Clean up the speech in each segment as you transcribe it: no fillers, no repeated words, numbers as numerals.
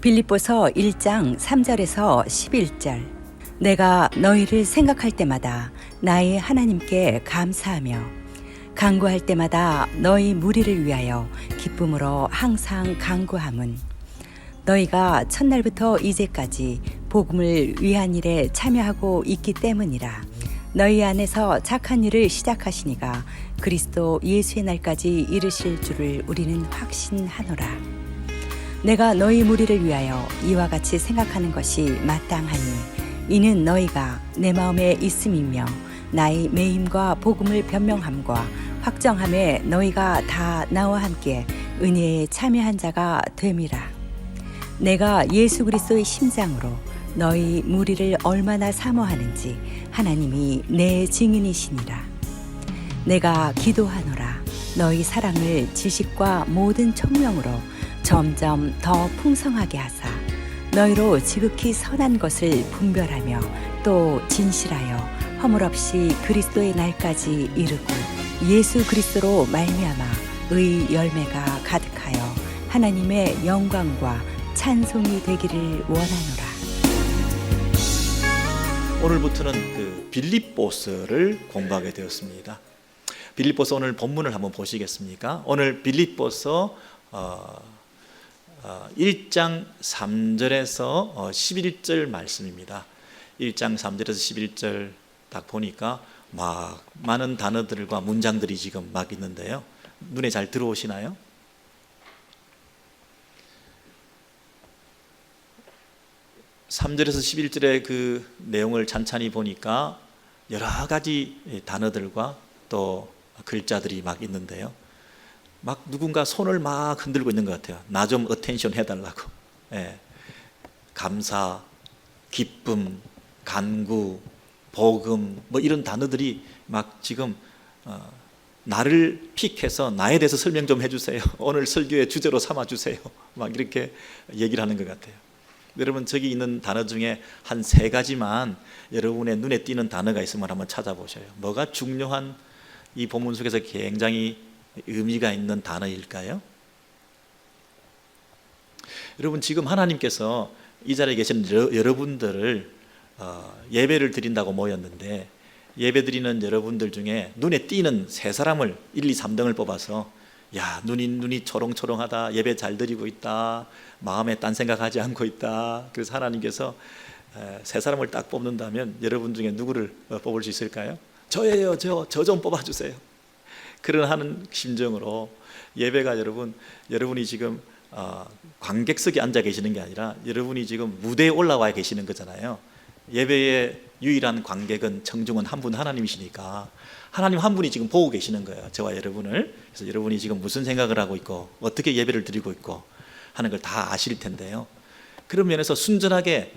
빌립보서 1장 3절에서 11절. 내가 너희를 생각할 때마다 나의 하나님께 감사하며 간구할 때마다 너희 무리를 위하여 기쁨으로 항상 간구함은 너희가 첫날부터 이제까지 복음을 위한 일에 참여하고 있기 때문이라. 너희 안에서 착한 일을 시작하시니가 그리스도 예수의 날까지 이르실 줄을 우리는 확신하노라. 내가 너희 무리를 위하여 이와 같이 생각하는 것이 마땅하니 이는 너희가 내 마음에 있음이며 나의 매임과 복음을 변명함과 확정함에 너희가 다 나와 함께 은혜에 참여한 자가 됨이라. 내가 예수 그리스도의 심장으로 너희 무리를 얼마나 사모하는지 하나님이 내 증인이시니라. 내가 기도하노라. 너희 사랑을 지식과 모든 총명으로 점점 더 풍성하게 하사 너희로 지극히 선한 것을 분별하며 또 진실하여 허물없이 그리스도의 날까지 이르고 예수 그리스도로 말미암아 의 열매가 가득하여 하나님의 영광과 찬송이 되기를 원하노라. 오늘부터는 그 빌립보서를 공부하게 되었습니다. 빌립보서 오늘 본문을 한번 보시겠습니까? 오늘 빌립보서 1장 3절에서 11절 말씀입니다. 1장 3절에서 11절 딱 보니까 막 많은 단어들과 문장들이 지금 막 있는데요. 눈에 잘 들어오시나요? (3절에서 11절의) 그 내용을 찬찬히 보니까 여러 가지 단어들과 또 글자들이 막 있는데요. 막 누군가 손을 막 흔들고 있는 것 같아요. 나 좀 어텐션 해달라고. 감사, 기쁨, 간구, 복음 뭐 이런 단어들이 막 지금 나를 픽해서 나에 대해서 설명 좀 해주세요. 오늘 설교의 주제로 삼아주세요. 막 이렇게 얘기를 하는 것 같아요. 여러분 저기 있는 단어 중에 한 3가지만 여러분의 눈에 띄는 단어가 있으면 한번 찾아보셔요. 뭐가 중요한 이 본문 속에서 굉장히 의미가 있는 단어일까요? 여러분 지금 하나님께서 이 자리에 계신 여러분들을 예배를 드린다고 모였는데 예배 드리는 여러분들 중에 눈에 띄는 3사람을 1, 2, 3등을 뽑아서 야 눈이 초롱초롱하다, 예배 잘 드리고 있다, 마음에 딴 생각하지 않고 있다. 그래서 하나님께서 3사람을 딱 뽑는다면 여러분 중에 누구를 뽑을 수 있을까요? 저예요. 저 좀 뽑아주세요. 그런 하는 심정으로 예배가 여러분이 지금 관객석에 앉아 계시는 게 아니라 여러분이 지금 무대에 올라와 계시는 거잖아요. 예배의 유일한 관객은 청중은 한 분 하나님이시니까 하나님 한 분이 지금 보고 계시는 거예요. 저와 여러분을. 그래서 여러분이 지금 무슨 생각을 하고 있고 어떻게 예배를 드리고 있고 하는 걸 다 아실 텐데요. 그런 면에서 순전하게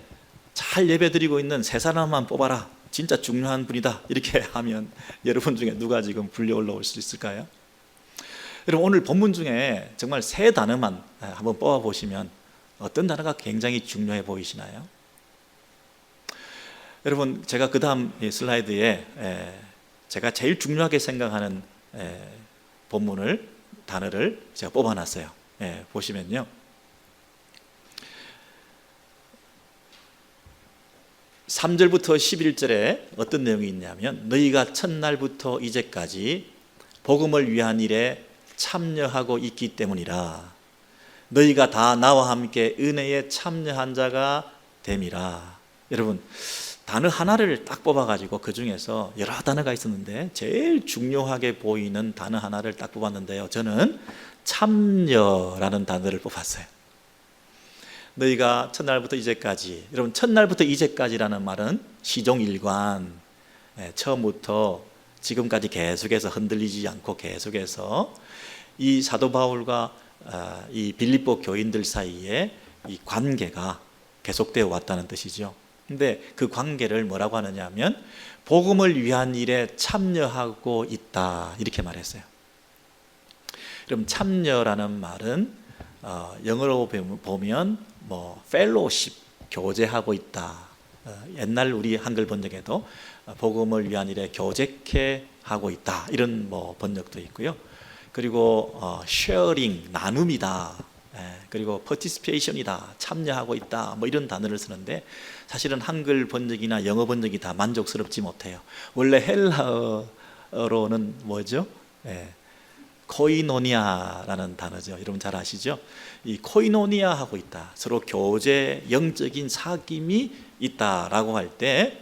잘 예배 드리고 있는 3사람만 뽑아라. 진짜 중요한 분이다. 이렇게 하면 여러분 중에 누가 지금 불려 올라올 수 있을까요? 여러분 오늘 본문 중에 정말 3단어만 한번 뽑아보시면 어떤 단어가 굉장히 중요해 보이시나요? 여러분 제가 그 다음 슬라이드에 제가 제일 중요하게 생각하는 단어를 제가 뽑아놨어요. 보시면요. 3절부터 11절에 어떤 내용이 있냐면 너희가 첫날부터 이제까지 복음을 위한 일에 참여하고 있기 때문이라. 너희가 다 나와 함께 은혜에 참여한 자가 됨이라. 여러분 단어 하나를 딱 뽑아가지고 그 중에서 여러 단어가 있었는데 제일 중요하게 보이는 단어 하나를 딱 뽑았는데요. 저는 참여라는 단어를 뽑았어요. 너희가 첫날부터 이제까지. 여러분 첫날부터 이제까지라는 말은 시종일관, 처음부터 지금까지 계속해서 흔들리지 않고 계속해서 이 사도 바울과 이 빌립보 교인들 사이에 이 관계가 계속되어 왔다는 뜻이죠. 근데 그 관계를 뭐라고 하느냐 하면 복음을 위한 일에 참여하고 있다 이렇게 말했어요. 그럼 참여라는 말은 영어로 보면 fellowship, 교제하고 있다. 옛날 우리 한글 번역에도 복음을 위한 일에 교제케 하고 있다 이런 번역도 있고요. 그리고 sharing, 나눔이다. 그리고 participation이다, 참여하고 있다, 뭐 이런 단어를 쓰는데 사실은 한글 번역이나 영어 번역이 다 만족스럽지 못해요. 원래 헬라어로는 뭐죠? 코이노니아라는 단어죠. 여러분 잘 아시죠? 이 코이노니아 하고 있다, 서로 교제, 영적인 사귐이 있다라고 할 때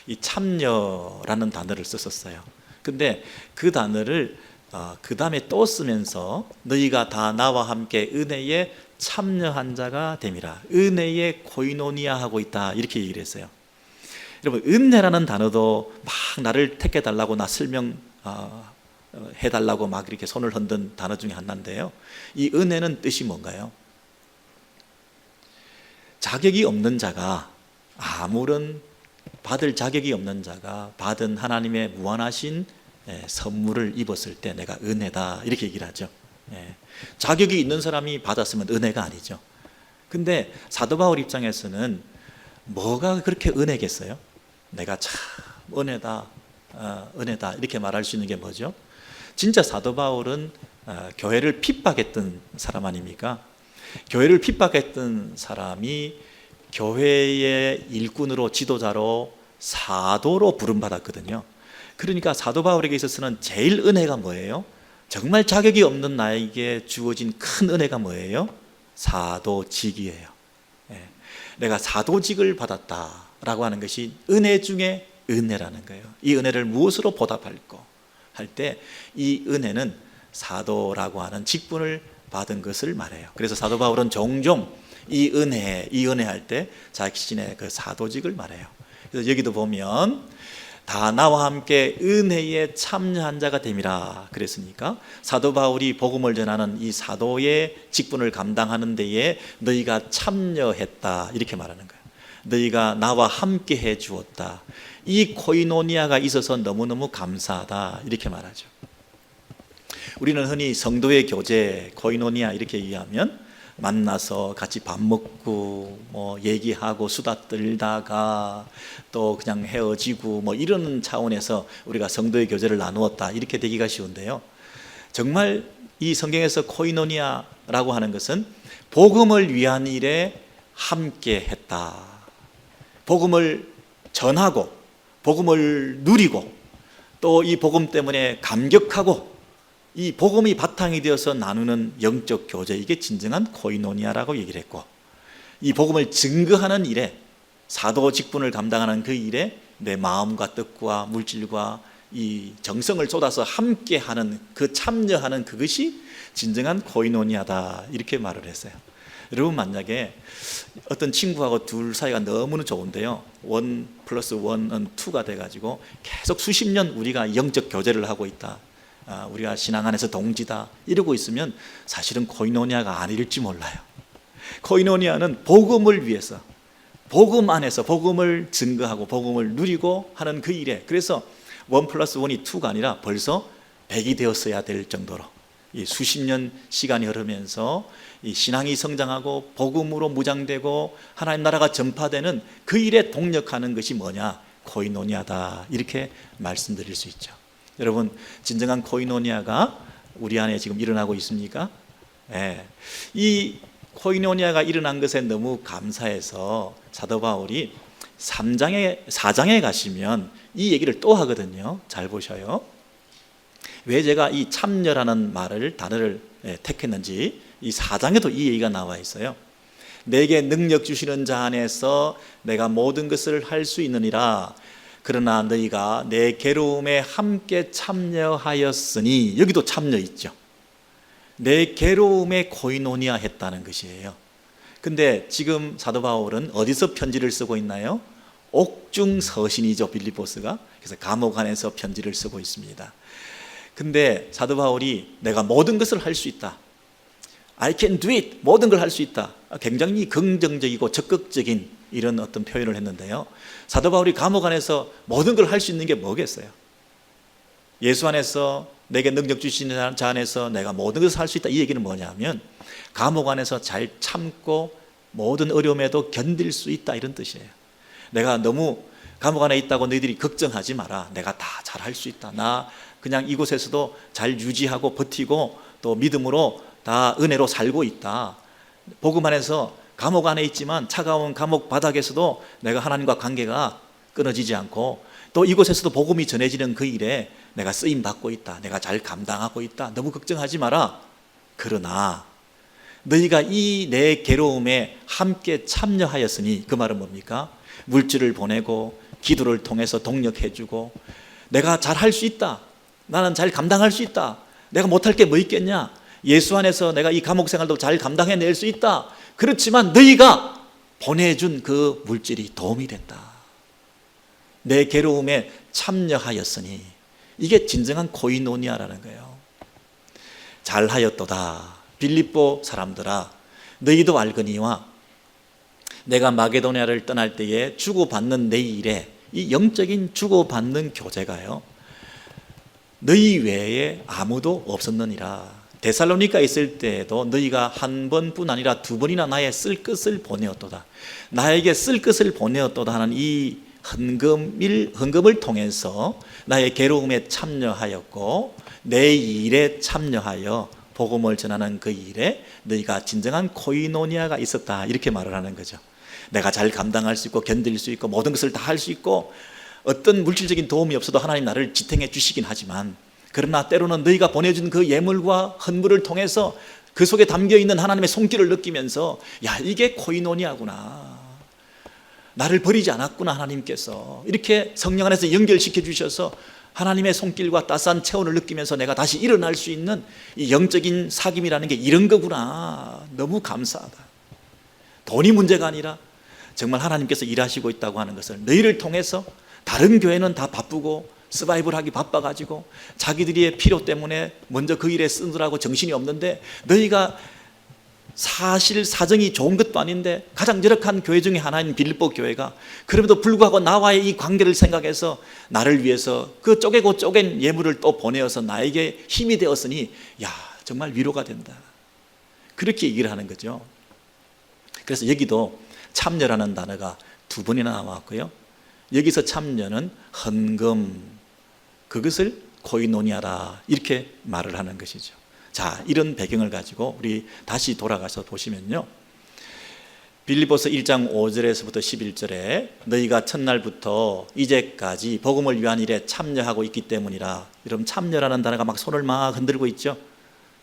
이 참여라는 단어를 썼었어요. 근데 그 단어를 그 다음에 또 쓰면서 너희가 다 나와 함께 은혜에 참여한 자가 됨이라, 은혜에 코이노니아 하고 있다, 이렇게 얘기를 했어요. 여러분, 은혜라는 단어도 막 나를 택해달라고, 나 설명 해달라고 막 이렇게 손을 흔든 단어 중에 하나인데요, 이 은혜는 뜻이 뭔가요? 자격이 없는 자가, 아무런 받을 자격이 없는 자가 받은 하나님의 무한하신 선물을 입었을 때 내가 은혜다, 이렇게 얘기를 하죠. 자격이 있는 사람이 받았으면 은혜가 아니죠. 근데 사도 바울 입장에서는 뭐가 그렇게 은혜겠어요? 내가 참 은혜다, 은혜다, 이렇게 말할 수 있는 게 뭐죠? 진짜 사도 바울은 교회를 핍박했던 사람 아닙니까? 교회를 핍박했던 사람이 교회의 일꾼으로, 지도자로, 사도로 부름받았거든요. 그러니까 사도 바울에게 있어서는 제일 은혜가 뭐예요? 정말 자격이 없는 나에게 주어진 큰 은혜가 뭐예요? 사도직이에요. 내가 사도직을 받았다라고 하는 것이 은혜 중에 은혜라는 거예요. 이 은혜를 무엇으로 보답할까 할 때 이 은혜는 사도라고 하는 직분을 받은 것을 말해요. 그래서 사도 바울은 종종 이 은혜 할 때 자신의 그 사도직을 말해요. 그래서 여기도 보면 다 나와 함께 은혜에 참여한 자가 됨이라 그랬으니까, 사도 바울이 복음을 전하는 이 사도의 직분을 감당하는 데에 너희가 참여했다, 이렇게 말하는 거예요. 너희가 나와 함께 해 주었다, 이 코이노니아가 있어서 너무너무 감사하다, 이렇게 말하죠. 우리는 흔히 성도의 교제, 코이노니아 이렇게 얘기하면 만나서 같이 밥 먹고 뭐 얘기하고 수다 떨다가 또 그냥 헤어지고 뭐 이런 차원에서 우리가 성도의 교제를 나누었다, 이렇게 되기가 쉬운데요, 정말 이 성경에서 코이노니아라고 하는 것은 복음을 위한 일에 함께 했다, 복음을 전하고 복음을 누리고 또 이 복음 때문에 감격하고 이 복음이 바탕이 되어서 나누는 영적 교제, 이게 진정한 코이노니아라고 얘기를 했고, 이 복음을 증거하는 일에, 사도 직분을 감당하는 그 일에 내 마음과 뜻과 물질과 이 정성을 쏟아서 함께하는, 그 참여하는 그것이 진정한 코이노니아다, 이렇게 말을 했어요. 여러분, 만약에 어떤 친구하고 둘 사이가 너무나 좋은데요, 1 플러스 1은 2가 돼가지고 계속 수십 년 우리가 영적 교제를 하고 있다, 우리가 신앙 안에서 동지다, 이러고 있으면 사실은 코이노니아가 아닐지 몰라요. 코이노니아는 복음을 위해서, 복음 안에서 복음을 증거하고 복음을 누리고 하는 그 일에, 그래서 1 플러스 1이 2가 아니라 벌써 100이 되었어야 될 정도로 이 수십 년 시간이 흐르면서 이 신앙이 성장하고 복음으로 무장되고 하나님 나라가 전파되는 그 일에 동력하는 것이 뭐냐? 코이노니아다, 이렇게 말씀드릴 수 있죠. 여러분, 진정한 코이노니아가 우리 안에 지금 일어나고 있습니까? 이 코이노니아가 일어난 것에 너무 감사해서 사도 바울이 4장에 가시면 이 얘기를 또 하거든요. 잘 보셔요. 왜 제가 이 참여라는 단어를 택했는지 이 4장에도 이 얘기가 나와 있어요. 내게 능력 주시는 자 안에서 내가 모든 것을 할 수 있느니라. 그러나 너희가 내 괴로움에 함께 참여하였으니, 여기도 참여 있죠. 내 괴로움에 코이노니아 했다는 것이에요. 근데 지금 사도 바울은 어디서 편지를 쓰고 있나요? 옥중 서신이죠, 빌립보스가. 그래서 감옥 안에서 편지를 쓰고 있습니다. 근데 사도 바울이 내가 모든 것을 할 수 있다, I can do it, 모든 걸 할 수 있다, 굉장히 긍정적이고 적극적인 이런 어떤 표현을 했는데요, 사도 바울이 감옥 안에서 모든 걸 할 수 있는 게 뭐겠어요? 예수 안에서 내게 능력 주시는 자 안에서 내가 모든 것을 할 수 있다, 이 얘기는 뭐냐면 감옥 안에서 잘 참고 모든 어려움에도 견딜 수 있다, 이런 뜻이에요. 내가 너무 감옥 안에 있다고 너희들이 걱정하지 마라, 내가 다 잘할 수 있다, 나 그냥 이곳에서도 잘 유지하고 버티고 또 믿음으로 다 은혜로 살고 있다, 복음 안에서 감옥 안에 있지만 차가운 감옥 바닥에서도 내가 하나님과 관계가 끊어지지 않고 또 이곳에서도 복음이 전해지는 그 일에 내가 쓰임 받고 있다, 내가 잘 감당하고 있다, 너무 걱정하지 마라. 그러나 너희가 이 내 괴로움에 함께 참여하였으니, 그 말은 뭡니까? 물질을 보내고 기도를 통해서 동력해주고, 내가 잘할 수 있다, 나는 잘 감당할 수 있다, 내가 못할 게 뭐 있겠냐, 예수 안에서 내가 이 감옥 생활도 잘 감당해낼 수 있다. 그렇지만 너희가 보내준 그 물질이 도움이 됐다, 내 괴로움에 참여하였으니, 이게 진정한 코이노니아라는 거예요. 잘하였도다 빌립보 사람들아, 너희도 알거니와 내가 마게도냐를 떠날 때에 주고받는 내 일에, 이 영적인 주고받는 교제가요, 너희 외에 아무도 없었느니라. 데살로니가 있을 때에도 너희가 한 번뿐 아니라 두 번이나 나의 쓸 것을 보내었도다. 나에게 쓸 것을 보내었도다 하는 이 헌금을 통해서 나의 괴로움에 참여하였고, 내 일에 참여하여 복음을 전하는 그 일에 너희가 진정한 코이노니아가 있었다, 이렇게 말을 하는 거죠. 내가 잘 감당할 수 있고 견딜 수 있고 모든 것을 다 할 수 있고 어떤 물질적인 도움이 없어도 하나님 나를 지탱해 주시긴 하지만, 그러나 때로는 너희가 보내준 그 예물과 헌물을 통해서 그 속에 담겨있는 하나님의 손길을 느끼면서, 야, 이게 코이노니아구나, 나를 버리지 않았구나 하나님께서, 이렇게 성령 안에서 연결시켜 주셔서 하나님의 손길과 따스한 체온을 느끼면서 내가 다시 일어날 수 있는 이 영적인 사귐이라는 게 이런 거구나, 너무 감사하다. 돈이 문제가 아니라 정말 하나님께서 일하시고 있다고 하는 것을, 너희를 통해서 다른 교회는 다 바쁘고 서바이벌하기 바빠가지고 자기들의 필요 때문에 먼저 그 일에 쓰느라고 정신이 없는데, 너희가 사실 사정이 좋은 것도 아닌데 가장 열악한 교회 중에 하나인 빌립보 교회가 그럼에도 불구하고 나와의 이 관계를 생각해서 나를 위해서 그 쪼개고 쪼갠 예물을 또 보내어서 나에게 힘이 되었으니, 야, 정말 위로가 된다, 그렇게 얘기를 하는 거죠. 그래서 여기도 참여라는 단어가 두 번이나 나왔고요, 여기서 참여는 헌금, 그것을 코이노니아라, 이렇게 말을 하는 것이죠. 자, 이런 배경을 가지고 우리 다시 돌아가서 보시면요, 빌립보서 1장 5절에서부터 11절에 너희가 첫날부터 이제까지 복음을 위한 일에 참여하고 있기 때문이라. 여러분, 참여라는 단어가 막 손을 막 흔들고 있죠.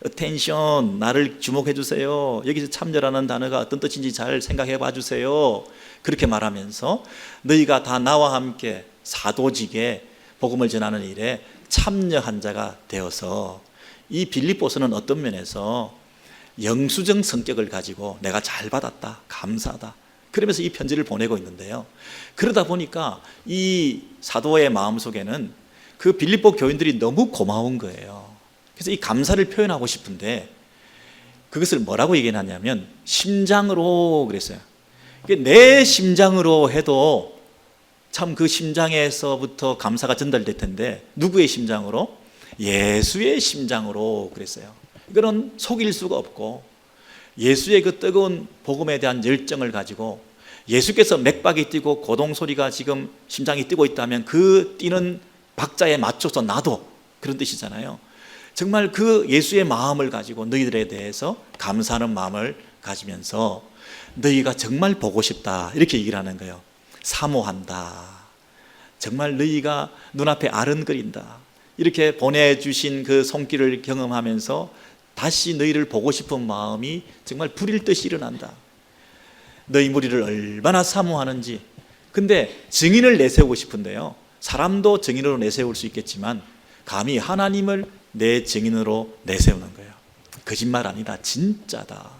attention, 나를 주목해 주세요. 여기서 참여라는 단어가 어떤 뜻인지 잘 생각해 봐 주세요. 그렇게 말하면서 너희가 다 나와 함께 사도직에 복음을 전하는 일에 참여한 자가 되어서, 이 빌립보서는 어떤 면에서 영수증 성격을 가지고 내가 잘 받았다, 감사하다, 그러면서 이 편지를 보내고 있는데요, 그러다 보니까 이 사도의 마음속에는 그 빌립보 교인들이 너무 고마운 거예요. 그래서 이 감사를 표현하고 싶은데 그것을 뭐라고 얘기하냐면 심장으로 그랬어요. 내 심장으로 해도 참 그 심장에서부터 감사가 전달될 텐데, 누구의 심장으로? 예수의 심장으로 그랬어요. 이거는 속일 수가 없고, 예수의 그 뜨거운 복음에 대한 열정을 가지고 예수께서 맥박이 뛰고 고동소리가 지금 심장이 뛰고 있다면 그 뛰는 박자에 맞춰서 나도, 그런 뜻이잖아요. 정말 그 예수의 마음을 가지고 너희들에 대해서 감사하는 마음을 가지면서 너희가 정말 보고 싶다, 이렇게 얘기를 하는 거예요. 사모한다, 정말 너희가 눈앞에 아른거린다, 이렇게 보내주신 그 손길을 경험하면서 다시 너희를 보고 싶은 마음이 정말 불일 듯이 일어난다. 너희 무리를 얼마나 사모하는지. 근데 증인을 내세우고 싶은데요, 사람도 증인으로 내세울 수 있겠지만 감히 하나님을 내 증인으로 내세우는 거예요. 거짓말 아니다, 진짜다.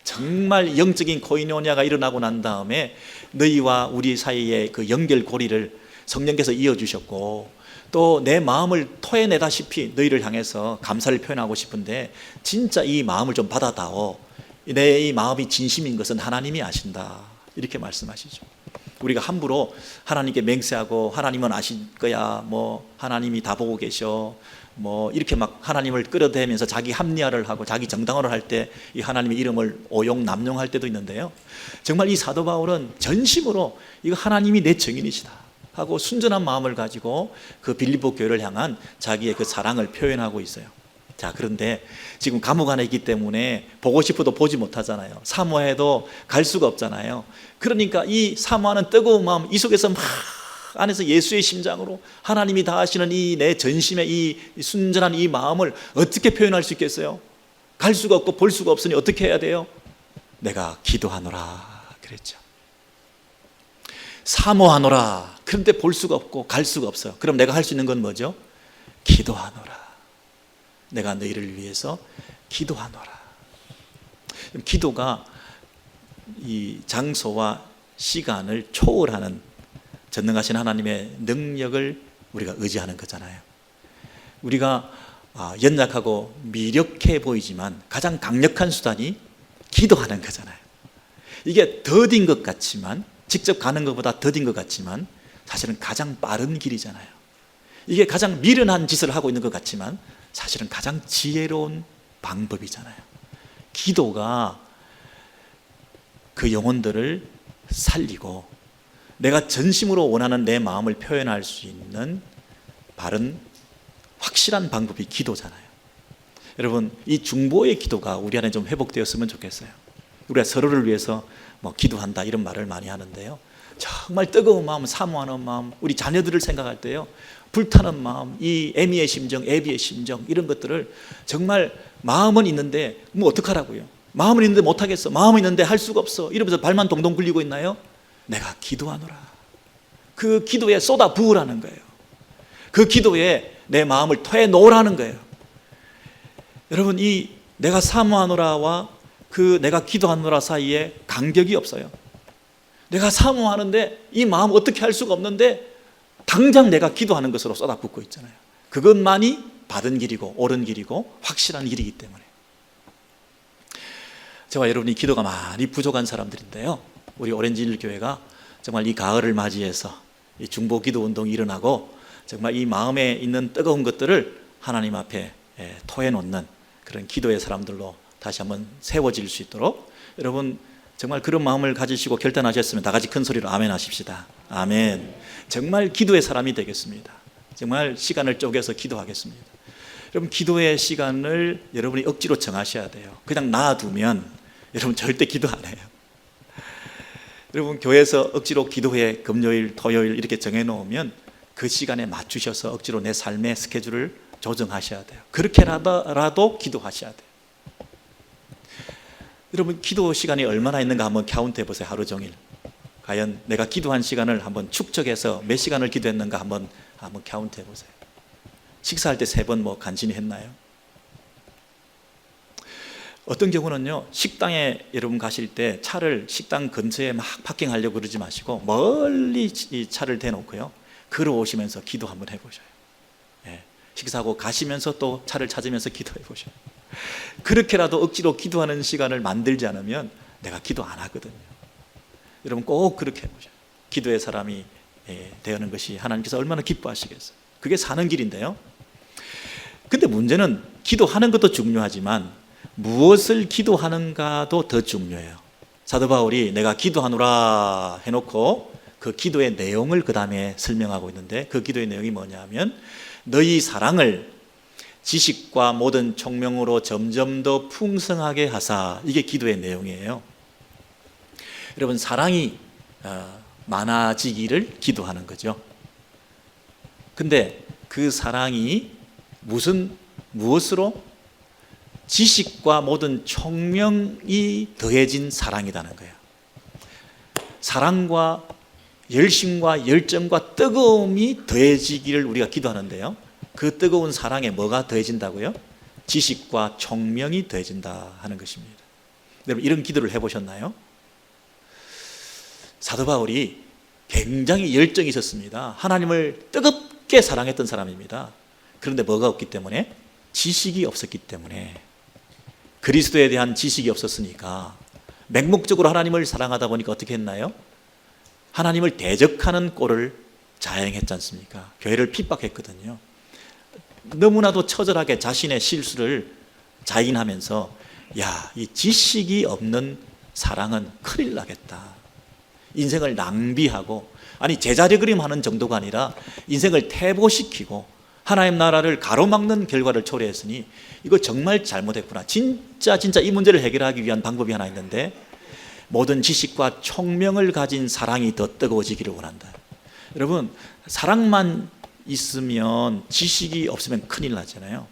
정말 영적인 코이노니아가 일어나고 난 다음에 너희와 우리 사이의 그 연결고리를 성령께서 이어주셨고, 또 내 마음을 토해내다시피 너희를 향해서 감사를 표현하고 싶은데 진짜 이 마음을 좀 받아다오. 내 이 마음이 진심인 것은 하나님이 아신다, 이렇게 말씀하시죠. 우리가 함부로 하나님께 맹세하고 하나님은 아실 거야, 뭐 하나님이 다 보고 계셔, 뭐 이렇게 막 하나님을 끌어대면서 자기 합리화를 하고 자기 정당화를 할 때 이 하나님의 이름을 오용 남용할 때도 있는데요, 정말 이 사도 바울은 전심으로 이거 하나님이 내 증인이시다 하고 순전한 마음을 가지고 그 빌립보 교회를 향한 자기의 그 사랑을 표현하고 있어요. 자, 그런데 지금 감옥 안에 있기 때문에 보고 싶어도 보지 못하잖아요. 사모해도 갈 수가 없잖아요. 그러니까 이 사모하는 뜨거운 마음, 이 속에서 막 안에서 예수의 심장으로 하나님이 다하시는 이 내 전심의 이 순전한 이 마음을 어떻게 표현할 수 있겠어요? 갈 수가 없고 볼 수가 없으니 어떻게 해야 돼요? 내가 기도하노라 그랬죠. 사모하노라. 그런데 볼 수가 없고 갈 수가 없어요. 그럼 내가 할 수 있는 건 뭐죠? 기도하노라. 내가 너희를 위해서 기도하노라. 기도가 이 장소와 시간을 초월하는 전능하신 하나님의 능력을 우리가 의지하는 거잖아요. 우리가 연약하고 미력해 보이지만 가장 강력한 수단이 기도하는 거잖아요. 이게 더딘 것 같지만, 직접 가는 것보다 더딘 것 같지만 사실은 가장 빠른 길이잖아요. 이게 가장 미련한 짓을 하고 있는 것 같지만 사실은 가장 지혜로운 방법이잖아요. 기도가 그 영혼들을 살리고 내가 전심으로 원하는 내 마음을 표현할 수 있는 바른 확실한 방법이 기도잖아요. 여러분, 이 중보의 기도가 우리 안에 좀 회복되었으면 좋겠어요. 우리가 서로를 위해서 기도한다 이런 말을 많이 하는데요, 정말 뜨거운 마음, 사모하는 마음, 우리 자녀들을 생각할 때요, 불타는 마음, 이 애미의 심정, 애비의 심정, 이런 것들을 정말 마음은 있는데 어떡하라고요? 마음은 있는데 못하겠어, 마음은 있는데 할 수가 없어, 이러면서 발만 동동 굴리고 있나요? 내가 기도하노라. 그 기도에 쏟아 부으라는 거예요. 그 기도에 내 마음을 토해 놓으라는 거예요. 여러분, 이 내가 사모하노라와 그 내가 기도하노라 사이에 간격이 없어요. 내가 사모하는데 이 마음 어떻게 할 수가 없는데 당장 내가 기도하는 것으로 쏟아붓고 있잖아요. 그것만이 바른 길이고 옳은 길이고 확실한 길이기 때문에. 저와 여러분이 기도가 많이 부족한 사람들인데요, 우리 오렌지힐 교회가 정말 이 가을을 맞이해서 이 중보 기도 운동이 일어나고 정말 이 마음에 있는 뜨거운 것들을 하나님 앞에 토해 놓는 그런 기도의 사람들로 다시 한번 세워질 수 있도록, 여러분 정말 그런 마음을 가지시고 결단하셨으면 다 같이 큰 소리로 아멘 하십시다. 아멘. 정말 기도의 사람이 되겠습니다. 정말 시간을 쪼개서 기도하겠습니다. 여러분, 기도의 시간을 여러분이 억지로 정하셔야 돼요. 그냥 놔두면 여러분 절대 기도 안 해요. 여러분, 교회에서 억지로 기도회 금요일, 토요일 이렇게 정해놓으면 그 시간에 맞추셔서 억지로 내 삶의 스케줄을 조정하셔야 돼요. 그렇게라도 기도하셔야 돼요. 여러분, 기도 시간이 얼마나 있는가 한번 카운트 해보세요. 하루 종일 과연 내가 기도한 시간을 한번 축적해서 몇 시간을 기도했는가 한번 카운트 해보세요. 식사할 때 3번 간신히 했나요? 어떤 경우는요, 식당에 여러분 가실 때 차를 식당 근처에 막 파킹하려고 그러지 마시고 멀리 이 차를 대놓고요, 걸어오시면서 기도 한번 해보셔요. 식사하고 가시면서 또 차를 찾으면서 기도해 보셔요. 그렇게라도 억지로 기도하는 시간을 만들지 않으면 내가 기도 안 하거든요. 여러분 꼭 그렇게 해보셔요. 기도의 사람이 되는 것이 하나님께서 얼마나 기뻐하시겠어요. 그게 사는 길인데요, 근데 문제는 기도하는 것도 중요하지만 무엇을 기도하는가도 더 중요해요. 사도 바울이 내가 기도하노라 해놓고 그 기도의 내용을 그 다음에 설명하고 있는데, 그 기도의 내용이 뭐냐면 너희 사랑을 지식과 모든 총명으로 점점 더 풍성하게 하사, 이게 기도의 내용이에요. 여러분, 사랑이 많아지기를 기도하는 거죠. 근데 그 사랑이 무엇으로? 지식과 모든 총명이 더해진 사랑이라는 거예요. 사랑과 열심과 열정과 뜨거움이 더해지기를 우리가 기도하는데요, 그 뜨거운 사랑에 뭐가 더해진다고요? 지식과 총명이 더해진다 하는 것입니다. 여러분, 이런 기도를 해보셨나요? 사도 바울이 굉장히 열정이 있었습니다. 하나님을 뜨겁게 사랑했던 사람입니다. 그런데 뭐가 없기 때문에? 지식이 없었기 때문에. 그리스도에 대한 지식이 없었으니까 맹목적으로 하나님을 사랑하다 보니까 어떻게 했나요? 하나님을 대적하는 꼴을 자행했지 않습니까? 교회를 핍박했거든요. 너무나도 처절하게 자신의 실수를 자인하면서 이 지식이 없는 사랑은 큰일 나겠다. 인생을 낭비하고, 제자리 그림하는 정도가 아니라 인생을 퇴보시키고 하나님 나라를 가로막는 결과를 초래했으니 이거 정말 잘못했구나. 진짜 이 문제를 해결하기 위한 방법이 하나 있는데, 모든 지식과 총명을 가진 사랑이 더 뜨거워지기를 원한다. 여러분, 사랑만 있으면 지식이 없으면 큰일 나잖아요.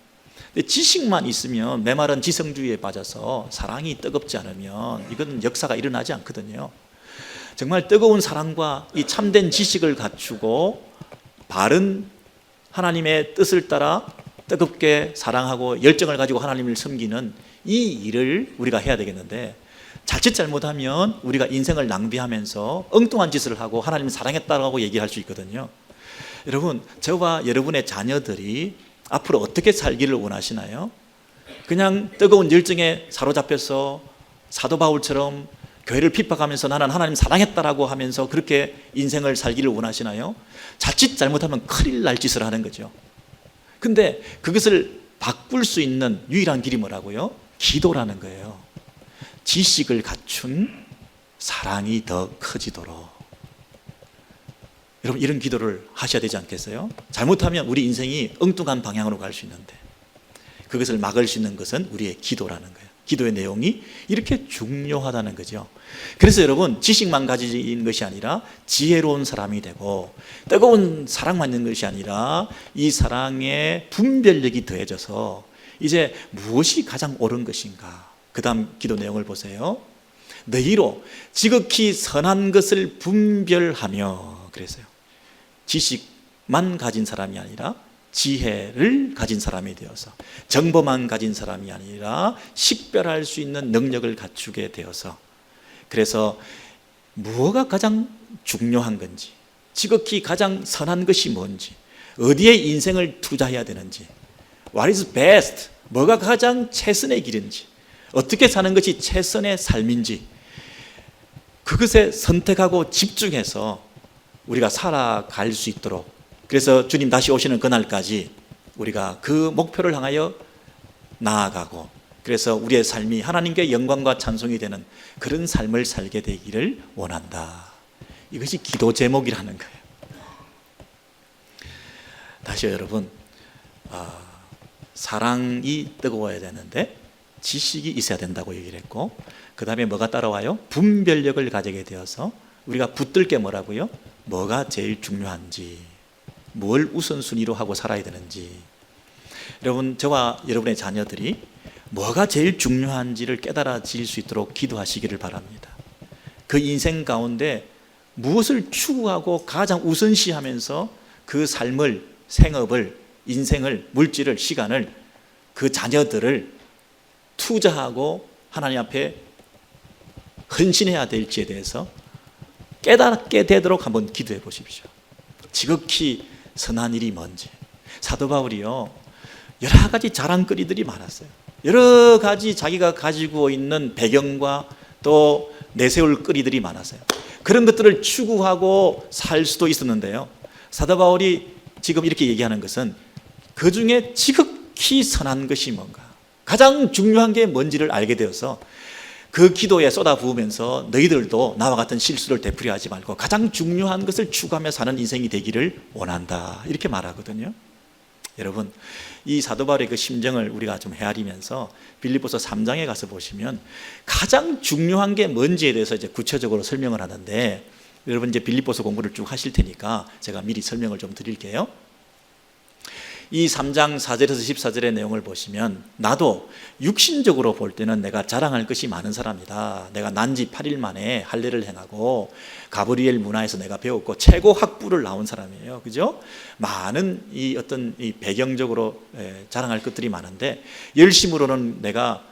근데 지식만 있으면 메마른 지성주의에 빠져서 사랑이 뜨겁지 않으면 이건 역사가 일어나지 않거든요. 정말 뜨거운 사랑과 이 참된 지식을 갖추고 바른 하나님의 뜻을 따라 뜨겁게 사랑하고 열정을 가지고 하나님을 섬기는 이 일을 우리가 해야 되겠는데, 자칫 잘못하면 우리가 인생을 낭비하면서 엉뚱한 짓을 하고 하나님 사랑했다고 얘기할 수 있거든요. 여러분, 저와 여러분의 자녀들이 앞으로 어떻게 살기를 원하시나요? 그냥 뜨거운 열정에 사로잡혀서 사도 바울처럼 교회를 핍박하면서 나는 하나님 사랑했다라고 하면서 그렇게 인생을 살기를 원하시나요? 자칫 잘못하면 큰일 날 짓을 하는 거죠. 근데 그것을 바꿀 수 있는 유일한 길이 뭐라고요? 기도라는 거예요. 지식을 갖춘 사랑이 더 커지도록. 여러분, 이런 기도를 하셔야 되지 않겠어요? 잘못하면 우리 인생이 엉뚱한 방향으로 갈 수 있는데, 그것을 막을 수 있는 것은 우리의 기도라는 거예요. 기도의 내용이 이렇게 중요하다는 거죠. 그래서 여러분, 지식만 가진 것이 아니라 지혜로운 사람이 되고, 뜨거운 사랑만 있는 것이 아니라 이 사랑에 분별력이 더해져서 이제 무엇이 가장 옳은 것인가. 그 다음 기도 내용을 보세요. 너희로 지극히 선한 것을 분별하며, 그랬어요. 지식만 가진 사람이 아니라 지혜를 가진 사람이 되어서, 정보만 가진 사람이 아니라 식별할 수 있는 능력을 갖추게 되어서, 그래서 무엇가 가장 중요한 건지, 지극히 가장 선한 것이 뭔지, 어디에 인생을 투자해야 되는지, what is best, 뭐가 가장 최선의 길인지, 어떻게 사는 것이 최선의 삶인지, 그것에 선택하고 집중해서 우리가 살아갈 수 있도록, 그래서 주님 다시 오시는 그날까지 우리가 그 목표를 향하여 나아가고, 그래서 우리의 삶이 하나님께 영광과 찬송이 되는 그런 삶을 살게 되기를 원한다. 이것이 기도 제목이라는 거예요. 다시 여러분, 사랑이 뜨거워야 되는데 지식이 있어야 된다고 얘기를 했고, 그 다음에 뭐가 따라와요? 분별력을 가지게 되어서 우리가 붙들 게 뭐라고요? 뭐가 제일 중요한지, 뭘 우선순위로 하고 살아야 되는지. 여러분, 저와 여러분의 자녀들이 뭐가 제일 중요한지를 깨달아질 수 있도록 기도하시기를 바랍니다. 그 인생 가운데 무엇을 추구하고 가장 우선시하면서 그 삶을, 생업을, 인생을, 물질을, 시간을, 그 자녀들을 투자하고 하나님 앞에 헌신해야 될지에 대해서 깨닫게 되도록 한번 기도해 보십시오. 지극히 선한 일이 뭔지. 사도 바울이요, 여러 가지 자랑거리들이 많았어요. 여러 가지 자기가 가지고 있는 배경과 또 내세울 거리들이 많았어요. 그런 것들을 추구하고 살 수도 있었는데요, 사도 바울이 지금 이렇게 얘기하는 것은 그 중에 지극히 선한 것이 뭔가, 가장 중요한 게 뭔지를 알게 되어서 그 기도에 쏟아부으면서 너희들도 나와 같은 실수를 되풀이하지 말고 가장 중요한 것을 추구하며 사는 인생이 되기를 원한다, 이렇게 말하거든요. 여러분, 이 사도 바울의 그 심정을 우리가 좀 헤아리면서 빌립보서 3장에 가서 보시면 가장 중요한 게 뭔지에 대해서 이제 구체적으로 설명을 하는데, 여러분 이제 빌립보서 공부를 쭉 하실 테니까 제가 미리 설명을 좀 드릴게요. 이 3장 4절에서 14절의 내용을 보시면, 나도 육신적으로 볼 때는 내가 자랑할 것이 많은 사람이다. 내가 난지 8일 만에 할례를 행하고 가브리엘 문화에서 내가 배웠고 최고 학부를 나온 사람이에요. 그죠? 많은 이 어떤 이 배경적으로 자랑할 것들이 많은데, 열심으로는 내가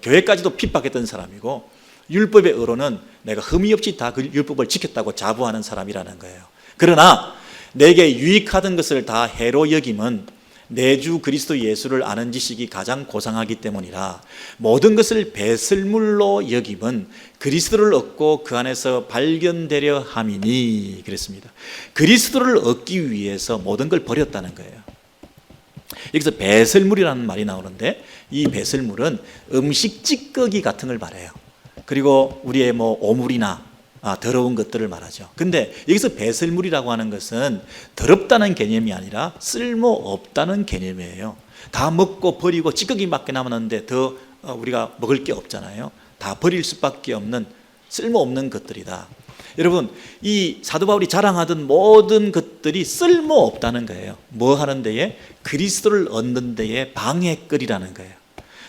교회까지도 핍박했던 사람이고, 율법의 의로는 내가 흠이 없이 다 그 율법을 지켰다고 자부하는 사람이라는 거예요. 그러나 내게 유익하던 것을 다 해로 여김은 내 주 그리스도 예수를 아는 지식이 가장 고상하기 때문이라. 모든 것을 배설물로 여김은 그리스도를 얻고 그 안에서 발견되려 함이니. 그랬습니다. 그리스도를 얻기 위해서 모든 걸 버렸다는 거예요. 여기서 배설물이라는 말이 나오는데, 이 배설물은 음식 찌꺼기 같은 걸 말해요. 그리고 우리의 뭐 오물이나 더러운 것들을 말하죠. 근데 여기서 배설물이라고 하는 것은 더럽다는 개념이 아니라 쓸모없다는 개념이에요. 다 먹고 버리고 찌꺼기밖에 남았는데 더 우리가 먹을 게 없잖아요. 다 버릴 수밖에 없는 쓸모없는 것들이다. 여러분, 이 사도 바울이 자랑하던 모든 것들이 쓸모없다는 거예요. 뭐 하는 데에? 그리스도를 얻는 데에 방해거리라는 거예요.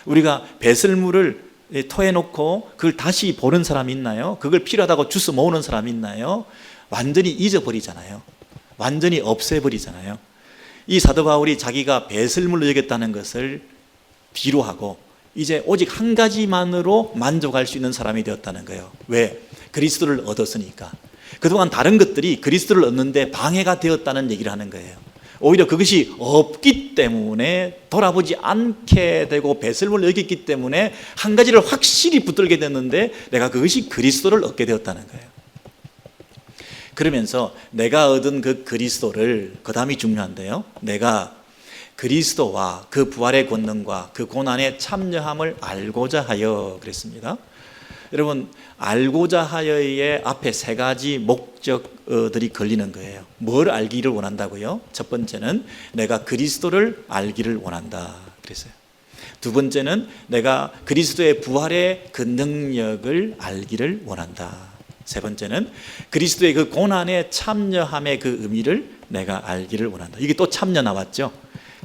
우리가 배설물을 토해놓고 그걸 다시 보는 사람이 있나요? 그걸 필요하다고 주워 모으는 사람이 있나요? 완전히 잊어버리잖아요. 완전히 없애버리잖아요. 이 사도 바울이 자기가 배설물로 여겼다는 것을 뒤로 하고 이제 오직 한 가지만으로 만족할 수 있는 사람이 되었다는 거예요. 왜? 그리스도를 얻었으니까. 그동안 다른 것들이 그리스도를 얻는데 방해가 되었다는 얘기를 하는 거예요. 오히려 그것이 없기 때문에 돌아보지 않게 되고 배설물을 여겼기 때문에 한 가지를 확실히 붙들게 됐는데 내가 그것이 그리스도를 얻게 되었다는 거예요. 그러면서 내가 얻은 그 그리스도를, 그 다음이 중요한데요, 내가 그리스도와 그 부활의 권능과 그 고난에 참여함을 알고자 하여 그랬습니다. 여러분, 알고자 하여의 앞에 세 가지 목적들이 걸리는 거예요. 뭘 알기를 원한다고요? 첫 번째는 내가 그리스도를 알기를 원한다 그랬어요. 두 번째는 내가 그리스도의 부활의 그 능력을 알기를 원한다. 세 번째는 그리스도의 그 고난에 참여함의 그 의미를 내가 알기를 원한다. 이게 또 참여 나왔죠.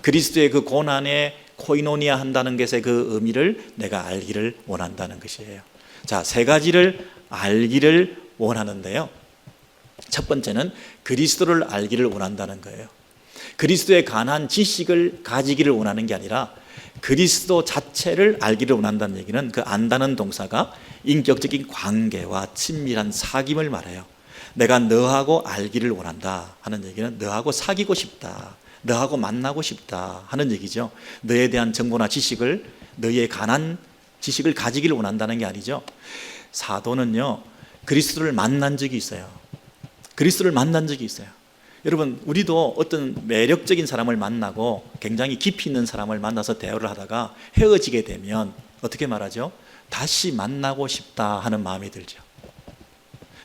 그리스도의 그 고난에 코이노니아 한다는 것의 그 의미를 내가 알기를 원한다는 것이에요. 자, 세 가지를 알기를 원하는데요, 첫 번째는 그리스도를 알기를 원한다는 거예요. 그리스도에 관한 지식을 가지기를 원하는 게 아니라 그리스도 자체를 알기를 원한다는 얘기는 그 안다는 동사가 인격적인 관계와 친밀한 사귐을 말해요. 내가 너하고 알기를 원한다 하는 얘기는 너하고 사귀고 싶다, 너하고 만나고 싶다 하는 얘기죠. 너에 대한 정보나 지식을, 너에 관한 지식을 가지기를 원한다는 게 아니죠. 사도는요, 그리스도를 만난 적이 있어요. 그리스도를 만난 적이 있어요. 여러분, 우리도 어떤 매력적인 사람을 만나고 굉장히 깊이 있는 사람을 만나서 대화를 하다가 헤어지게 되면 어떻게 말하죠? 다시 만나고 싶다 하는 마음이 들죠.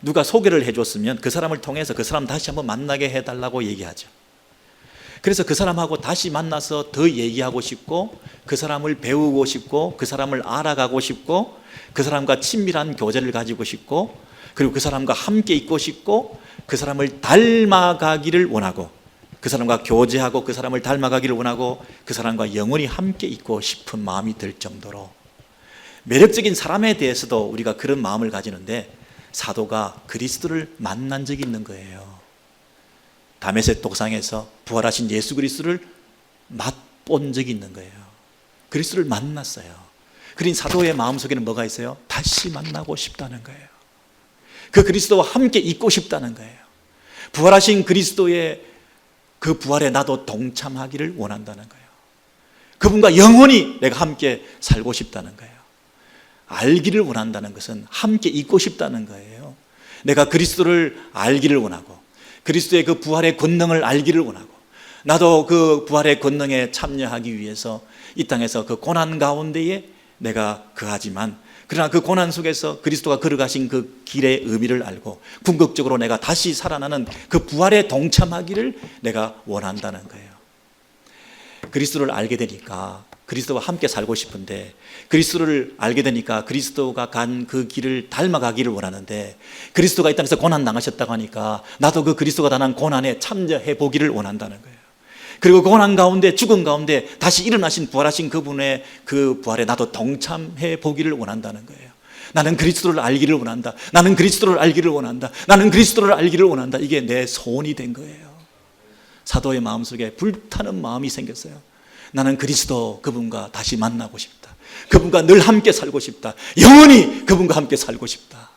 누가 소개를 해줬으면 그 사람을 통해서 그 사람 다시 한번 만나게 해달라고 얘기하죠. 그래서 그 사람하고 다시 만나서 더 얘기하고 싶고, 그 사람을 배우고 싶고, 그 사람을 알아가고 싶고, 그 사람과 친밀한 교제를 가지고 싶고, 그리고 그 사람과 함께 있고 싶고, 그 사람을 닮아가기를 원하고, 그 사람과 교제하고 그 사람을 닮아가기를 원하고, 그 사람과 영원히 함께 있고 싶은 마음이 들 정도로 매력적인 사람에 대해서도 우리가 그런 마음을 가지는데, 사도가 그리스도를 만난 적이 있는 거예요. 다메섹 독상에서 부활하신 예수 그리스도를 맛본 적이 있는 거예요. 그리스도를 만났어요. 그린 사도의 마음속에는 뭐가 있어요? 다시 만나고 싶다는 거예요. 그 그리스도와 함께 있고 싶다는 거예요. 부활하신 그리스도의 그 부활에 나도 동참하기를 원한다는 거예요. 그분과 영원히 내가 함께 살고 싶다는 거예요. 알기를 원한다는 것은 함께 있고 싶다는 거예요. 내가 그리스도를 알기를 원하고, 그리스도의 그 부활의 권능을 알기를 원하고, 나도 그 부활의 권능에 참여하기 위해서 이 땅에서 그 고난 가운데에 내가 거하지만, 그러나 그 고난 속에서 그리스도가 걸어가신 그 길의 의미를 알고 궁극적으로 내가 다시 살아나는 그 부활에 동참하기를 내가 원한다는 거예요. 그리스도를 알게 되니까 그리스도와 함께 살고 싶은데, 그리스도를 알게 되니까 그리스도가 간 그 길을 닮아가기를 원하는데, 그리스도가 이 땅에서 고난 당하셨다고 하니까 나도 그 그리스도가 당한 고난에 참여해 보기를 원한다는 거예요. 그리고 고난 가운데, 죽음 가운데 다시 일어나신 부활하신 그분의 그 부활에 나도 동참해 보기를 원한다는 거예요. 나는 그리스도를 알기를 원한다. 나는 그리스도를 알기를 원한다. 나는 그리스도를 알기를 원한다. 이게 내 소원이 된 거예요. 사도의 마음속에 불타는 마음이 생겼어요. 나는 그리스도 그분과 다시 만나고 싶다. 그분과 늘 함께 살고 싶다. 영원히 그분과 함께 살고 싶다.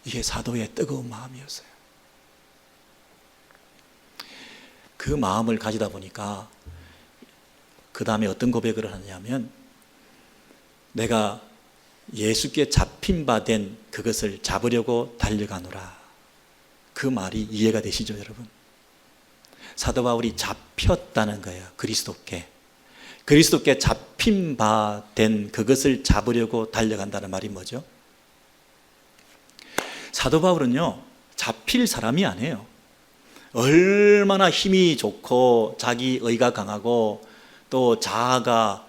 이게 사도의 뜨거운 마음이었어요. 그 마음을 가지다 보니까 그 다음에 어떤 고백을 하냐면, 내가 예수께 잡힌 바 된 그것을 잡으려고 달려가노라. 그 말이 이해가 되시죠, 여러분? 사도 바울이 잡혔다는 거예요. 그리스도께 잡힌 바 된 그것을 잡으려고 달려간다는 말이 뭐죠? 사도 바울은요, 잡힐 사람이 아니에요. 얼마나 힘이 좋고 자기 의가 강하고 또 자아가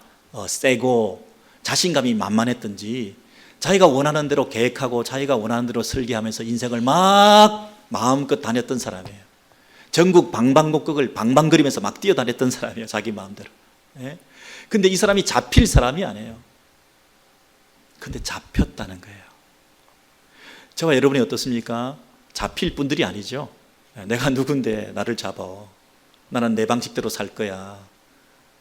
세고 자신감이 만만했던지 자기가 원하는 대로 계획하고 자기가 원하는 대로 설계하면서 인생을 막 마음껏 다녔던 사람이에요. 전국 방방곡곡을 방방거리면서 막 뛰어다녔던 사람이에요. 자기 마음대로. 예? 근데 이 사람이 잡힐 사람이 아니에요. 근데 잡혔다는 거예요. 저와 여러분이 어떻습니까? 잡힐 분들이 아니죠. 내가 누군데 나를 잡아. 나는 내 방식대로 살 거야.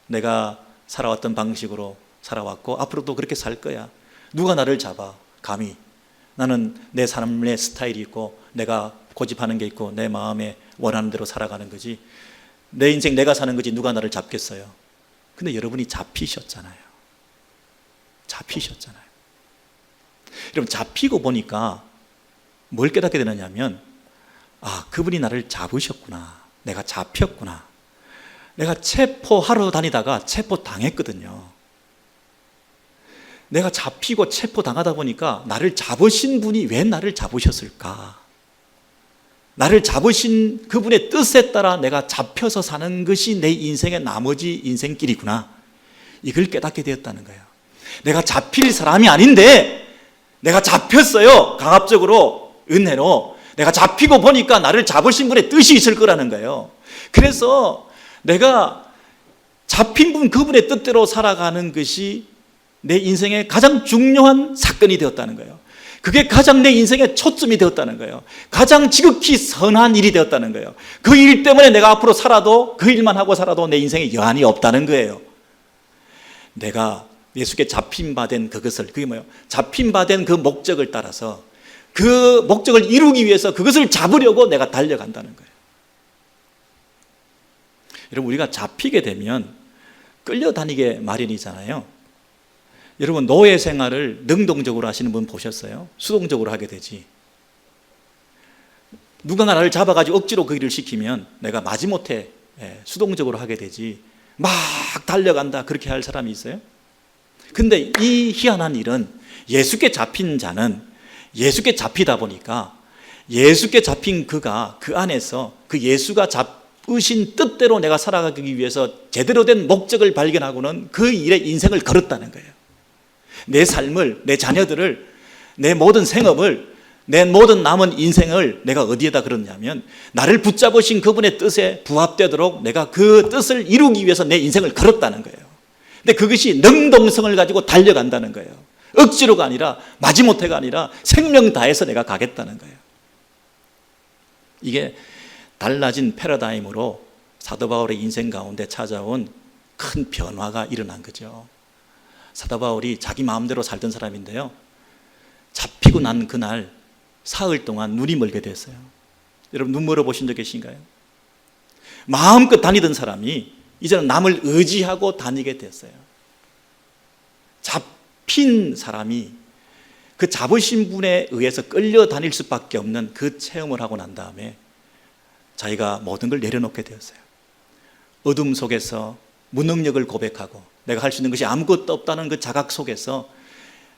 내가 살아왔던 방식으로 살아왔고 앞으로도 그렇게 살 거야. 누가 나를 잡아? 감히. 나는 내 삶의 스타일이 있고 내가 고집하는 게 있고 내 마음에 원하는 대로 살아가는 거지. 내 인생 내가 사는 거지 누가 나를 잡겠어요. 근데 여러분이 잡히셨잖아요. 잡히셨잖아요. 여러분 잡히고 보니까 뭘 깨닫게 되느냐면 그분이 나를 잡으셨구나. 내가 잡혔구나. 내가 체포하러 다니다가 체포당했거든요. 내가 잡히고 체포당하다 보니까 나를 잡으신 분이 왜 나를 잡으셨을까? 나를 잡으신 그분의 뜻에 따라 내가 잡혀서 사는 것이 내 인생의 나머지 인생길이구나. 이걸 깨닫게 되었다는 거예요. 내가 잡힐 사람이 아닌데 내가 잡혔어요. 강압적으로, 은혜로. 내가 잡히고 보니까 나를 잡으신 분의 뜻이 있을 거라는 거예요. 그래서 내가 잡힌 분 그분의 뜻대로 살아가는 것이 내 인생의 가장 중요한 사건이 되었다는 거예요. 그게 가장 내 인생의 초점이 되었다는 거예요. 가장 지극히 선한 일이 되었다는 거예요. 그 일 때문에 내가 앞으로 살아도 그 일만 하고 살아도 내 인생에 여한이 없다는 거예요. 내가 예수께 잡힌 바 된 그것을, 그게 뭐예요? 잡힌 바 된 그 목적을 따라서 그 목적을 이루기 위해서 그것을 잡으려고 내가 달려간다는 거예요. 여러분, 우리가 잡히게 되면 끌려다니게 마련이잖아요. 여러분, 노예 생활을 능동적으로 하시는 분 보셨어요? 수동적으로 하게 되지. 누가 나를 잡아가지고 억지로 그 일을 시키면 내가 마지못해 수동적으로 하게 되지. 막 달려간다 그렇게 할 사람이 있어요? 근데 이 희한한 일은 예수께 잡힌 자는 예수께 잡히다 보니까 예수께 잡힌 그가 그 안에서 그 예수가 잡으신 뜻대로 내가 살아가기 위해서 제대로 된 목적을 발견하고는 그 일에 인생을 걸었다는 거예요. 내 삶을, 내 자녀들을, 내 모든 생업을, 내 모든 남은 인생을 내가 어디에다 걸었냐면 나를 붙잡으신 그분의 뜻에 부합되도록 내가 그 뜻을 이루기 위해서 내 인생을 걸었다는 거예요. 근데 그것이 능동성을 가지고 달려간다는 거예요. 억지로가 아니라 마지못해가 아니라 생명 다해서 내가 가겠다는 거예요. 이게 달라진 패러다임으로 사도 바울의 인생 가운데 찾아온 큰 변화가 일어난 거죠. 사도 바울이 자기 마음대로 살던 사람인데요, 잡히고 난 그날 사흘 동안 눈이 멀게 됐어요. 여러분, 눈 멀어 보신 적 계신가요? 마음껏 다니던 사람이 이제는 남을 의지하고 다니게 됐어요. 잡힌 사람이 그 잡으신 분에 의해서 끌려다닐 수밖에 없는 그 체험을 하고 난 다음에 자기가 모든 걸 내려놓게 되었어요. 어둠 속에서 무능력을 고백하고 내가 할 수 있는 것이 아무것도 없다는 그 자각 속에서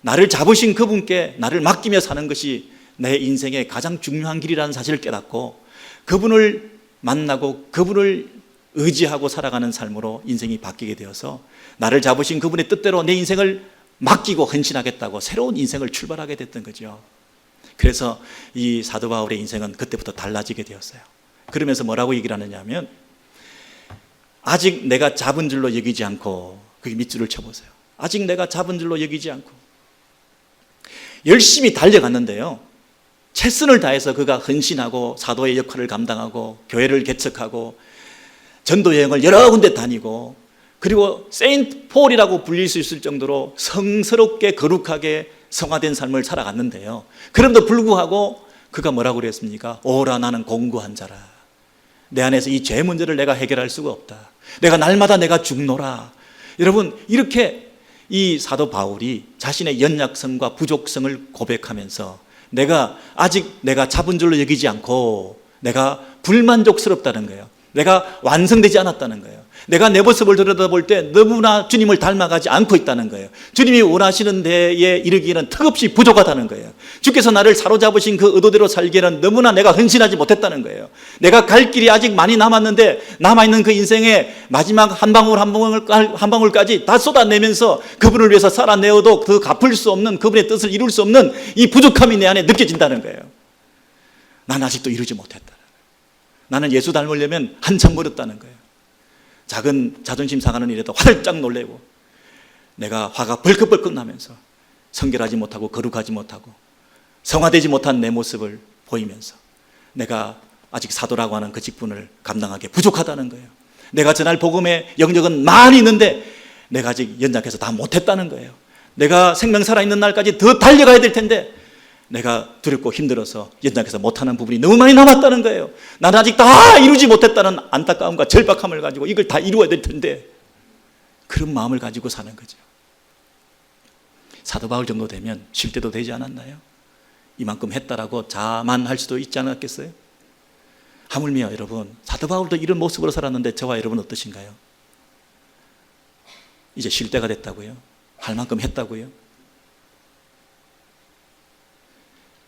나를 잡으신 그분께 나를 맡기며 사는 것이 내 인생의 가장 중요한 길이라는 사실을 깨닫고 그분을 만나고 그분을 의지하고 살아가는 삶으로 인생이 바뀌게 되어서 나를 잡으신 그분의 뜻대로 내 인생을 맡기고 헌신하겠다고 새로운 인생을 출발하게 됐던 거죠. 그래서 이 사도 바울의 인생은 그때부터 달라지게 되었어요. 그러면서 뭐라고 얘기를 하느냐면 아직 내가 잡은 줄로 여기지 않고, 그게 밑줄을 쳐보세요. 아직 내가 잡은 줄로 여기지 않고 열심히 달려갔는데요, 최선을 다해서 그가 헌신하고 사도의 역할을 감당하고 교회를 개척하고 전도 여행을 여러 군데 다니고 그리고 세인트 폴이라고 불릴 수 있을 정도로 성스럽게 거룩하게 성화된 삶을 살아갔는데요, 그럼에도 불구하고 그가 뭐라고 그랬습니까? 오라, 나는 공고한 자라. 내 안에서 이 죄 문제를 내가 해결할 수가 없다. 내가 날마다 내가 죽노라. 여러분, 이렇게 이 사도 바울이 자신의 연약성과 부족성을 고백하면서 내가 잡은 줄로 여기지 않고 내가 불만족스럽다는 거예요. 내가 완성되지 않았다는 거예요. 내가 내 모습을 들여다볼 때 너무나 주님을 닮아가지 않고 있다는 거예요. 주님이 원하시는 데에 이르기에는 턱없이 부족하다는 거예요. 주께서 나를 사로잡으신 그 의도대로 살기에는 너무나 내가 헌신하지 못했다는 거예요. 내가 갈 길이 아직 많이 남았는데 남아있는 그 인생의 마지막 한 방울까지 다 쏟아내면서 그분을 위해서 살아내어도 그 갚을 수 없는, 그분의 뜻을 이룰 수 없는 이 부족함이 내 안에 느껴진다는 거예요. 나는 아직도 이루지 못했다. 나는 예수 닮으려면 한참 멀었다는 거예요. 작은 자존심 상하는 일에도 활짝 놀래고 내가 화가 벌컥벌컥 나면서 성결하지 못하고 거룩하지 못하고 성화되지 못한 내 모습을 보이면서 내가 아직 사도라고 하는 그 직분을 감당하기에 부족하다는 거예요. 내가 전할 복음의 영역은 많이 있는데 내가 아직 연약해서 다 못했다는 거예요. 내가 생명 살아있는 날까지 더 달려가야 될 텐데 내가 두렵고 힘들어서 연약해서 못하는 부분이 너무 많이 남았다는 거예요. 나는 아직 다 이루지 못했다는 안타까움과 절박함을 가지고 이걸 다 이루어야 될 텐데 그런 마음을 가지고 사는 거죠. 사도 바울 정도 되면 쉴 때도 되지 않았나요? 이만큼 했다라고 자만할 수도 있지 않았겠어요? 하물며 여러분, 사도 바울도 이런 모습으로 살았는데 저와 여러분 어떠신가요? 이제 쉴 때가 됐다고요? 할 만큼 했다고요?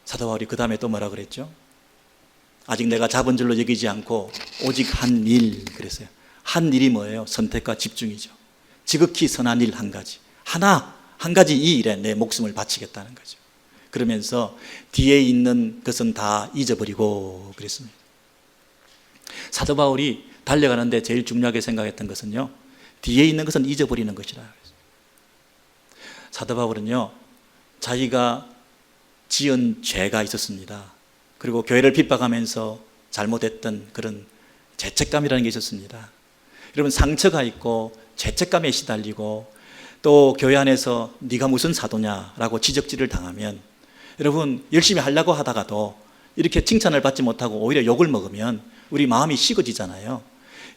사도 바울이 그 다음에 또 뭐라 그랬죠? 아직 내가 잡은 줄로 여기지 않고 오직 한 일 그랬어요. 한 일이 뭐예요? 선택과 집중이죠. 지극히 선한 일 한 가지, 한 가지 이 일에 내 목숨을 바치겠다는 거죠. 그러면서 뒤에 있는 것은 다 잊어버리고 그랬습니다. 사도 바울이 달려가는데 제일 중요하게 생각했던 것은요, 뒤에 있는 것은 잊어버리는 것이라. 사도 바울은요, 자기가 지은 죄가 있었습니다. 그리고 교회를 핍박하면서 잘못했던 그런 죄책감이라는 게 있었습니다. 여러분, 상처가 있고 죄책감에 시달리고 또 교회 안에서 네가 무슨 사도냐라고 지적질을 당하면 여러분, 열심히 하려고 하다가도 이렇게 칭찬을 받지 못하고 오히려 욕을 먹으면 우리 마음이 식어지잖아요.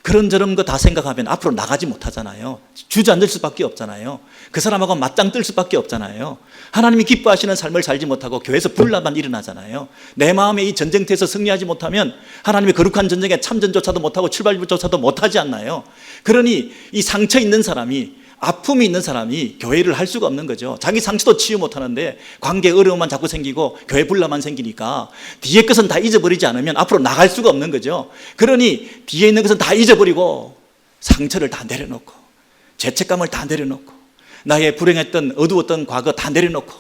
그런저런 거 다 생각하면 앞으로 나가지 못하잖아요. 주저앉을 수밖에 없잖아요. 그 사람하고 맞짱 뜰 수밖에 없잖아요. 하나님이 기뻐하시는 삶을 살지 못하고 교회에서 분란만 일어나잖아요. 내 마음의 이 전쟁터에서 승리하지 못하면 하나님의 거룩한 전쟁에 참전조차도 못하고 출발조차도 못하지 않나요? 그러니 이 상처 있는 사람이, 아픔이 있는 사람이 교회를 할 수가 없는 거죠. 자기 상처도 치유 못하는데 관계 어려움만 자꾸 생기고 교회 분란만 생기니까 뒤에 것은 다 잊어버리지 않으면 앞으로 나갈 수가 없는 거죠. 그러니 뒤에 있는 것은 다 잊어버리고 상처를 다 내려놓고 죄책감을 다 내려놓고 나의 불행했던 어두웠던 과거 다 내려놓고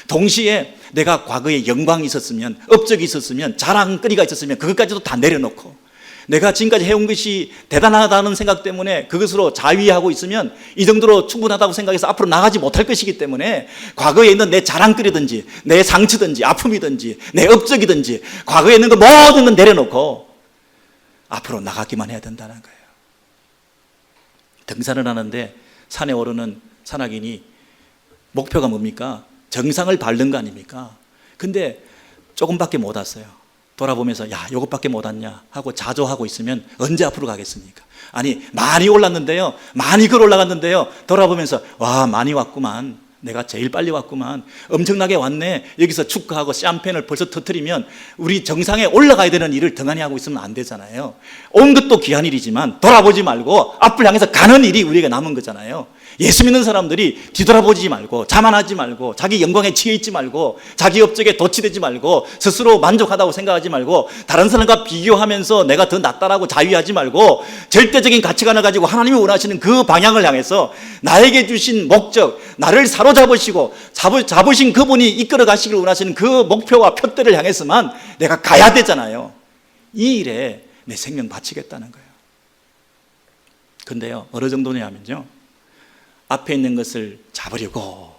동시에 내가 과거에 영광이 있었으면, 업적이 있었으면, 자랑거리가 있었으면 그것까지도 다 내려놓고 내가 지금까지 해온 것이 대단하다는 생각 때문에 그것으로 자위하고 있으면 이 정도로 충분하다고 생각해서 앞으로 나가지 못할 것이기 때문에 과거에 있는 내 자랑거리든지 내 상처든지 아픔이든지 내 업적이든지 과거에 있는 거 모든 건 내려놓고 앞으로 나가기만 해야 된다는 거예요. 등산을 하는데 산에 오르는 산악인이 목표가 뭡니까? 정상을 밟는 거 아닙니까? 근데 조금밖에 못 왔어요. 돌아보면서 야, 요것밖에 못 왔냐 하고 자조하고 있으면 언제 앞으로 가겠습니까? 아니, 많이 올랐는데요, 많이 걸 올라갔는데요, 돌아보면서 와, 많이 왔구만, 내가 제일 빨리 왔구만, 엄청나게 왔네, 여기서 축하하고 샴페인을 벌써 터뜨리면 우리 정상에 올라가야 되는 일을 등한히 하고 있으면 안 되잖아요. 온 것도 귀한 일이지만 돌아보지 말고 앞을 향해서 가는 일이 우리에게 남은 거잖아요. 예수 믿는 사람들이 뒤돌아보지 말고 자만하지 말고 자기 영광에 취해 있지 말고 자기 업적에 도취되지 말고 스스로 만족하다고 생각하지 말고 다른 사람과 비교하면서 내가 더 낫다라고 자위하지 말고 절대적인 가치관을 가지고 하나님이 원하시는 그 방향을 향해서 나에게 주신 목적, 나를 사로잡으시고 잡으신 그분이 이끌어 가시길 원하시는 그 목표와 표대를 향해서만 내가 가야 되잖아요. 이 일에 내 생명 바치겠다는 거예요. 근데요, 어느 정도냐면요, 앞에 있는 것을 잡으려고,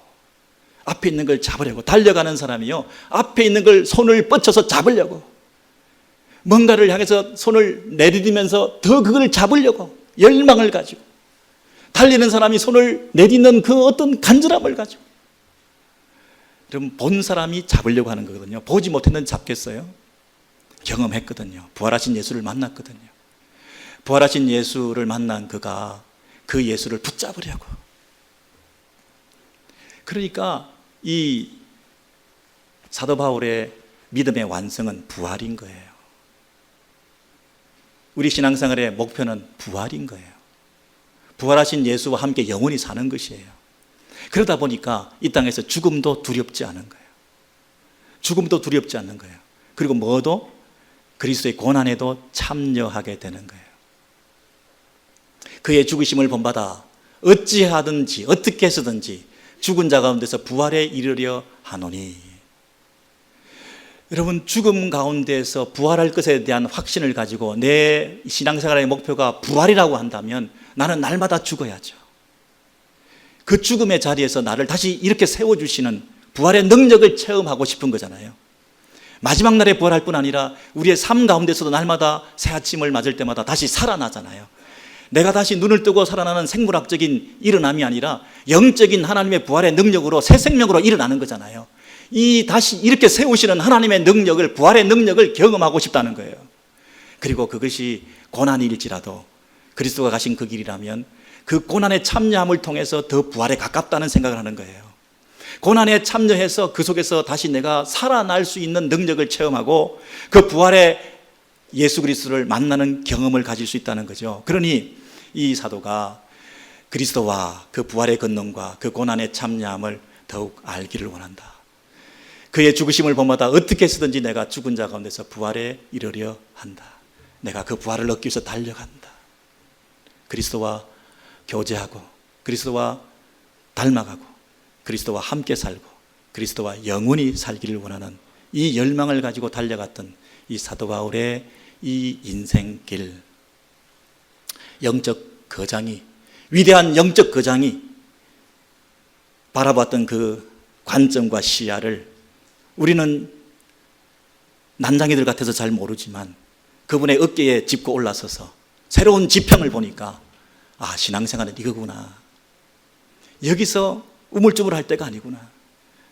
앞에 있는 걸 잡으려고 달려가는 사람이요, 앞에 있는 걸 손을 뻗쳐서 잡으려고, 뭔가를 향해서 손을 내디디면서 더 그걸 잡으려고 열망을 가지고 달리는 사람이 손을 내딛는 그 어떤 간절함을 가지고, 그럼 본 사람이 잡으려고 하는 거거든요. 보지 못했는데 잡겠어요? 경험했거든요. 부활하신 예수를 만났거든요. 부활하신 예수를 만난 그가 그 예수를 붙잡으려고. 그러니까 이 사도 바울의 믿음의 완성은 부활인 거예요. 우리 신앙생활의 목표는 부활인 거예요. 부활하신 예수와 함께 영원히 사는 것이에요. 그러다 보니까 이 땅에서 죽음도 두렵지 않은 거예요. 죽음도 두렵지 않는 거예요. 그리고 뭐도 그리스도의 고난에도 참여하게 되는 거예요. 그의 죽으심을 본받아 어찌하든지 어떻게 해서든지 죽은 자 가운데서 부활에 이르려 하노니. 여러분, 죽음 가운데서 부활할 것에 대한 확신을 가지고 내 신앙생활의 목표가 부활이라고 한다면 나는 날마다 죽어야죠. 그 죽음의 자리에서 나를 다시 이렇게 세워주시는 부활의 능력을 체험하고 싶은 거잖아요. 마지막 날에 부활할 뿐 아니라 우리의 삶 가운데서도 날마다 새 아침을 맞을 때마다 다시 살아나잖아요. 내가 다시 눈을 뜨고 살아나는 생물학적인 일어남이 아니라 영적인 하나님의 부활의 능력으로 새 생명으로 일어나는 거잖아요. 이 다시 이렇게 세우시는 하나님의 능력을, 부활의 능력을 경험하고 싶다는 거예요. 그리고 그것이 고난일지라도 그리스도가 가신 그 길이라면 그 고난에 참여함을 통해서 더 부활에 가깝다는 생각을 하는 거예요. 고난에 참여해서 그 속에서 다시 내가 살아날 수 있는 능력을 체험하고 그 부활의 예수 그리스도를 만나는 경험을 가질 수 있다는 거죠. 그러니 이 사도가 그리스도와 그 부활의 권능과 그 고난에 참여함을 더욱 알기를 원한다. 그의 죽으심을 본받아 어떻게 해서든지 내가 죽은 자 가운데서 부활에 이르려 한다. 내가 그 부활을 얻기 위해서 달려간다. 그리스도와 교제하고 그리스도와 닮아가고 그리스도와 함께 살고 그리스도와 영원히 살기를 원하는 이 열망을 가지고 달려갔던 이 사도 바울의 이 인생길, 영적 거장이, 위대한 영적 거장이 바라봤던 그 관점과 시야를 우리는 난장이들 같아서 잘 모르지만 그분의 어깨에 짚고 올라서서 새로운 지평을 보니까 아, 신앙생활은 이거구나. 여기서 우물쭈물할 때가 아니구나.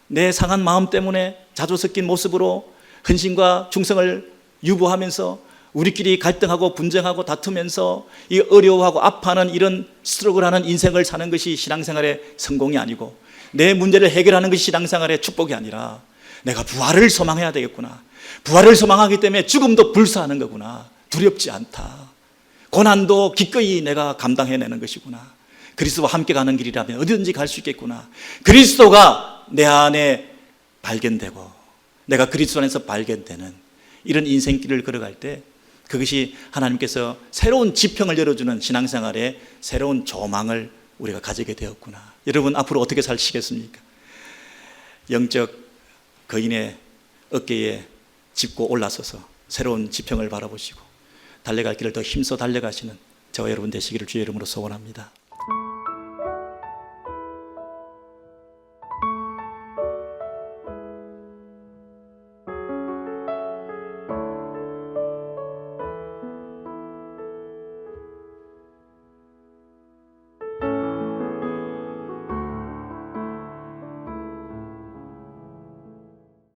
내 상한 마음 때문에 자주 섞인 모습으로 헌신과 충성을 유보하면서 우리끼리 갈등하고 분쟁하고 다투면서 이 어려워하고 아파하는 이런 스트러글하는 인생을 사는 것이 신앙생활의 성공이 아니고 내 문제를 해결하는 것이 신앙생활의 축복이 아니라 내가 부활을 소망해야 되겠구나. 부활을 소망하기 때문에 죽음도 불사하는 거구나. 두렵지 않다. 고난도 기꺼이 내가 감당해내는 것이구나. 그리스도와 함께 가는 길이라면 어디든지 갈 수 있겠구나. 그리스도가 내 안에 발견되고 내가 그리스도 안에서 발견되는 이런 인생길을 걸어갈 때 그것이 하나님께서 새로운 지평을 열어주는 신앙생활의 새로운 조망을 우리가 가지게 되었구나. 여러분 앞으로 어떻게 사시겠습니까? 영적 거인의 어깨에 짚고 올라서서 새로운 지평을 바라보시고 달려갈 길을 더 힘써 달려가시는 저와 여러분 되시기를 주의 이름으로 소원합니다.